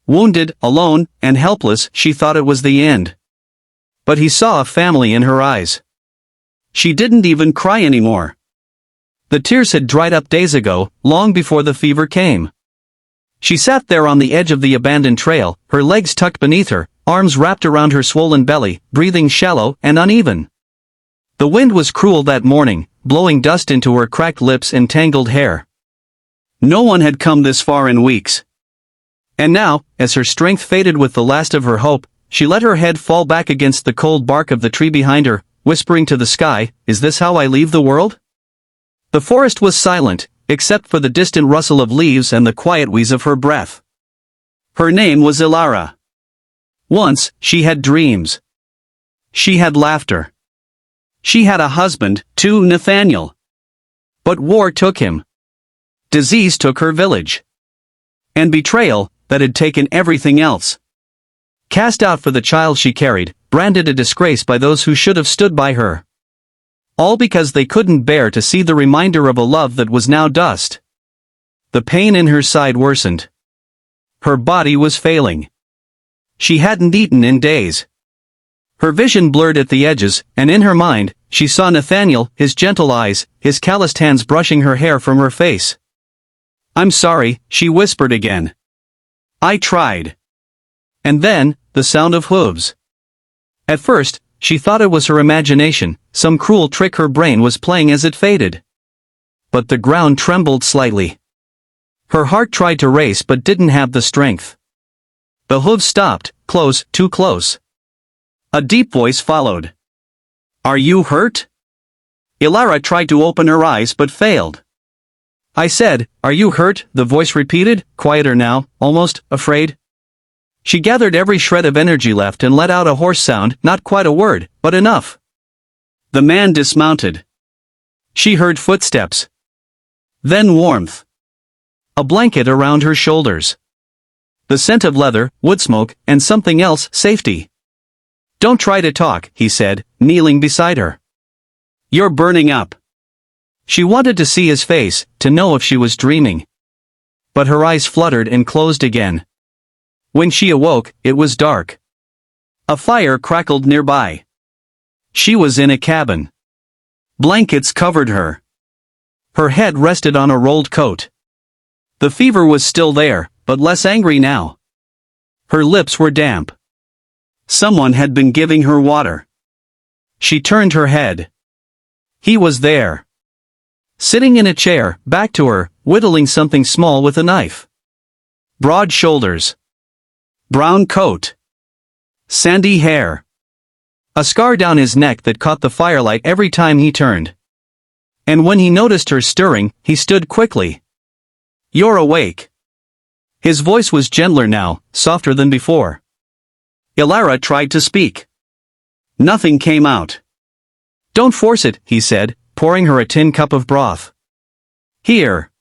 Wounded, alone, and helpless, she thought it was the end. But he saw a family in her eyes. She didn't even cry anymore. The tears had dried up days ago, long before the fever came. She sat there on the edge of the abandoned trail, her legs tucked beneath her, arms wrapped around her swollen belly, breathing shallow and uneven. The wind was cruel that morning, blowing dust into her cracked lips and tangled hair. No one had come this far in weeks. And now, as her strength faded with the last of her hope, she let her head fall back against the cold bark of the tree behind her, whispering to the sky, "Is this how I leave the world?" The forest was silent, except for the distant rustle of leaves and the quiet wheeze of her breath. Her name was Ilara. Once, she had dreams. She had laughter. She had a husband, too, Nathaniel. But war took him. Disease took her village. And betrayal, that had taken everything else. Cast out for the child she carried, branded a disgrace by those who should have stood by her. All because they couldn't bear to see the reminder of a love that was now dust. The pain in her side worsened. Her body was failing. She hadn't eaten in days. Her vision blurred at the edges, and in her mind, she saw Nathaniel, his gentle eyes, his calloused hands brushing her hair from her face. "I'm sorry," she whispered again. "I tried." And then, the sound of hooves. At first, she thought it was her imagination, some cruel trick her brain was playing as it faded. But the ground trembled slightly. Her heart tried to race but didn't have the strength. The hooves stopped, close, too close. A deep voice followed. "Are you hurt?" Ilara tried to open her eyes but failed. "I said, are you hurt?" the voice repeated, quieter now, almost afraid. She gathered every shred of energy left and let out a hoarse sound, not quite a word, but enough. The man dismounted. She heard footsteps. Then warmth. A blanket around her shoulders. The scent of leather, wood smoke, and something else, safety. "Don't try to talk," he said, kneeling beside her. "You're burning up." She wanted to see his face, to know if she was dreaming. But her eyes fluttered and closed again. When she awoke, it was dark. A fire crackled nearby. She was in a cabin. Blankets covered her. Her head rested on a rolled coat. The fever was still there, but less angry now. Her lips were damp. Someone had been giving her water. She turned her head. He was there. Sitting in a chair, back to her, whittling something small with a knife. Broad shoulders. Brown coat. Sandy hair. A scar down his neck that caught the firelight every time he turned. And when he noticed her stirring, he stood quickly. "You're awake." His voice was gentler now, softer than before. Ilara tried to speak. Nothing came out. "Don't force it," he said, pouring her a tin cup of broth. "Here.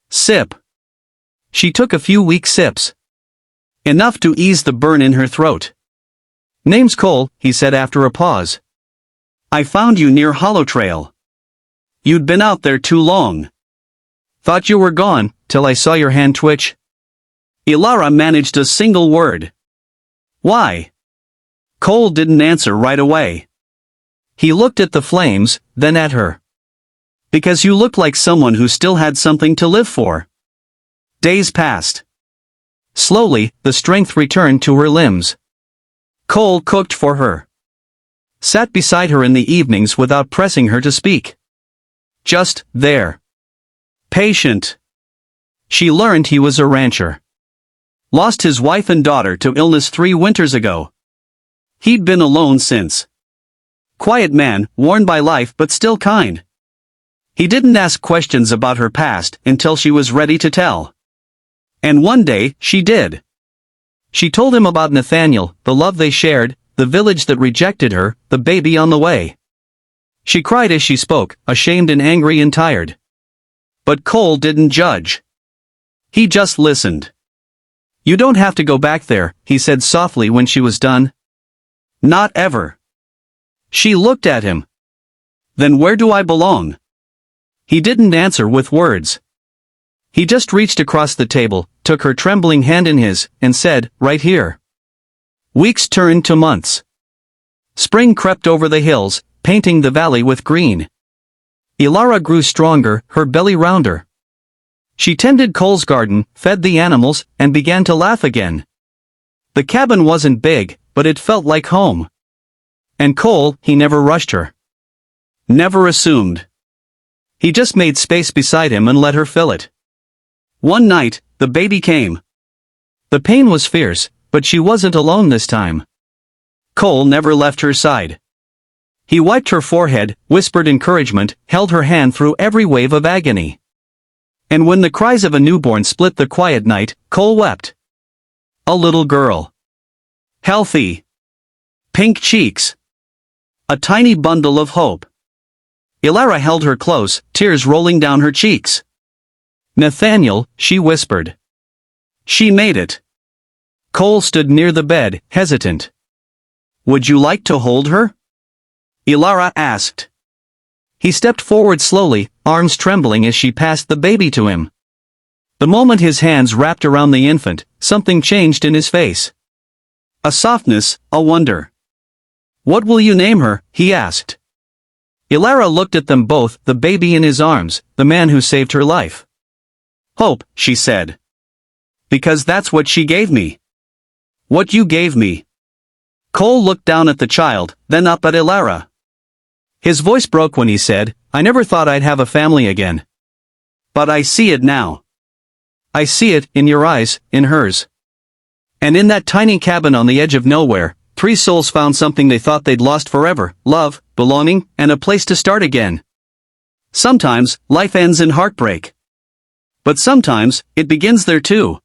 Sip." She took a few weak sips. Enough to ease the burn in her throat. "Name's Cole," he said after a pause. "I found you near Hollow Trail. You'd been out there too long. Thought you were gone, till I saw your hand twitch." Ilara managed a single word. "Why?" Cole didn't answer right away. He looked at the flames, then at her. "Because you looked like someone who still had something to live for." Days passed. Slowly, the strength returned to her limbs. Cole cooked for her. Sat beside her in the evenings without pressing her to speak. Just there. Patient. She learned he was a rancher. Lost his wife and daughter to illness 3 winters ago. He'd been alone since. Quiet man, worn by life but still kind. He didn't ask questions about her past until she was ready to tell. And one day, she did. She told him about Nathaniel, the love they shared, the village that rejected her, the baby on the way. She cried as she spoke, ashamed and angry and tired. But Cole didn't judge. He just listened. "You don't have to go back there," he said softly when she was done. "Not ever." She looked at him. "Then where do I belong?" He didn't answer with words. He just reached across the table, took her trembling hand in his, and said, "Right here." Weeks turned to months. Spring crept over the hills, painting the valley with green. Ilara grew stronger, her belly rounder. She tended Cole's garden, fed the animals, and began to laugh again. The cabin wasn't big, but it felt like home. And Cole, he never rushed her. Never assumed. He just made space beside him and let her fill it. One night, the baby came. The pain was fierce, but she wasn't alone this time. Cole never left her side. He wiped her forehead, whispered encouragement, held her hand through every wave of agony. And when the cries of a newborn split the quiet night, Cole wept. A little girl. Healthy. Pink cheeks. A tiny bundle of hope. Ilara held her close, tears rolling down her cheeks. "Nathaniel," she whispered. She made it. Cole stood near the bed, hesitant. "Would you like to hold her?" Ilara asked. He stepped forward slowly, arms trembling as she passed the baby to him. The moment his hands wrapped around the infant, something changed in his face. A softness, a wonder. "What will you name her?" he asked. Ilara looked at them both, the baby in his arms, the man who saved her life. "Hope," she said. "Because that's what she gave me. What you gave me." Cole looked down at the child, then up at Ilara. His voice broke when he said, "I never thought I'd have a family again. But I see it now. I see it, in your eyes, in hers." And in that tiny cabin on the edge of nowhere, 3 souls found something they thought they'd lost forever: love, belonging, and a place to start again. Sometimes, life ends in heartbreak. But sometimes, it begins there too.